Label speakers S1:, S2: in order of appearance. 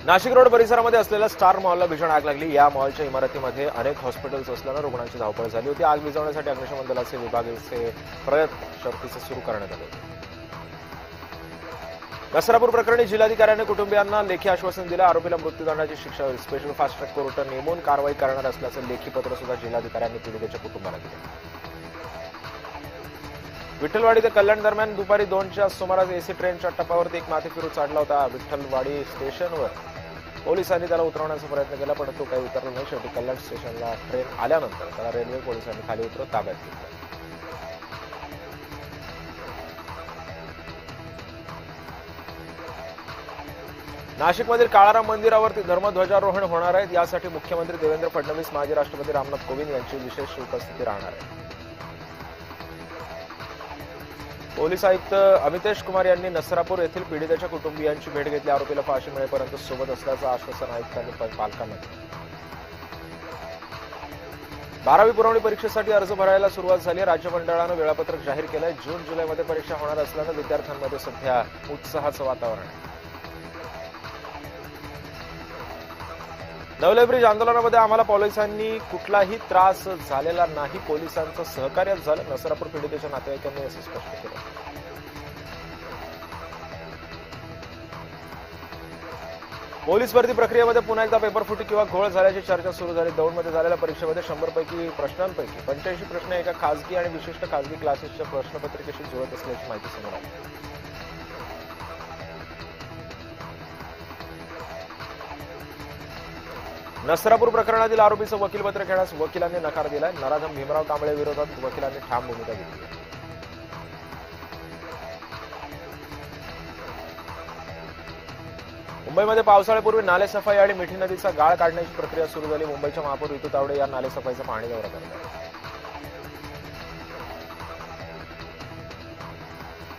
S1: Nashik road परिसरामध्ये असलेल्या star मॉलला भीषण आग लागली। या मॉलच्या इमारतीमध्ये अनेक हॉस्पिटल्स असल्यानं रुग्णांची धावपळ झाली होती। आग विझवण्यासाठी अग्निशमन दलाचे विभागाचे प्रयत्न शर्थीचे सुरू करण्यात आले होते। नसरापूर प्रकरणी जिल्हाधिकाऱ्यांनी कुटुंबियांना लेखी आश्वासन दिलं। आरोपीला मृत्यूदंडाची शिक्षा होईल। स्पेशल फास्ट ट्रॅक कोर्ट नेमून कारवाई करणार असल्याचं लेखी पत्र सुद्धा जिल्हाधिकाऱ्यांनी पीडितेच्या कुटुंबाला दिलं। विठ्ठलवाडी ते कल्याण दरम्यान दुपारी 2च्या सुमारास एसी ट्रेनच्या टप्प्यावरती एक माथेफिरू चढला होता। विठ्ठलवाडी स्टेशनवर पोलिसांनी त्याला उतरवण्याचा प्रयत्न केला, पण तो काही उतरला नाही। शेवटी कल्याण स्टेशनला ट्रेन आल्यानंतर त्याला रेल्वे पोलिसांनी खाली उतरवत ताब्यात घेतलं। नाशिकमधील काळाराम मंदिरावरती धर्मध्वजारोहण होणार आहे। यासाठी मुख्यमंत्री देवेंद्र फडणवीस, माजी राष्ट्रपती रामनाथ कोविंद यांची विशेष उपस्थिती राहणार आहे। पोलीस आयुक्त अमितेश कुमार यांनी नसरापूर येथील पीडितेच्या कुटुंबियांची भेट घेतली। आरोपीला फाशी मिळेपर्यंत सोबत असल्याचं आश्वासन आयुक्तांनी पालकांना दिलं। 12वी पुरवणी परीक्षेसाठी अर्ज भरायला सुरुवात झाली। राज्य मंडळानं वेळापत्रक जाहीर केलंय। जून जुलैमध्ये परीक्षा होणार असल्यानं विद्यार्थ्यांमध्ये सध्या उत्साहाचं वातावरण आहे। नवले ब्रिज आंदोलनामध्ये आम्हाला पोलिसांनी कुठलाही त्रास झालेला नाही, पोलिसांचं सहकार्य झालं, नसरापूर पीडितेच्या नातेवाईकांनी असं स्पष्ट केलं। पोलीस भरती प्रक्रियेमध्ये पुन्हा एकदा पेपरफुटी किंवा घोळ झाल्याची चर्चा सुरू झाली। दौंडमध्ये झालेल्या परीक्षेमध्ये 100 पैकी प्रश्नांपैकी 85 प्रश्न एका खासगी आणि विशिष्ट खासगी क्लासेसच्या प्रश्नपत्रिकेशी जुळत असल्याची माहिती समोर आली। नसरापूर प्रकरणातील आरोपीचं वकीलपत्र घेण्यास वकिलांनी नकार दिलाय। नराधम भीमराव कांबळे विरोधात वकिलांनी ठाम भूमिका घेतली आहे। मुंबईमध्ये पावसाळ्यापूर्वी नालेसफाई आणि मिठी नदीचा गाळ काढण्याची प्रक्रिया सुरू झाली। मुंबईच्या महापौर ऋतू तावडे या नालेसफाईचा पाहणी दौरा करतात।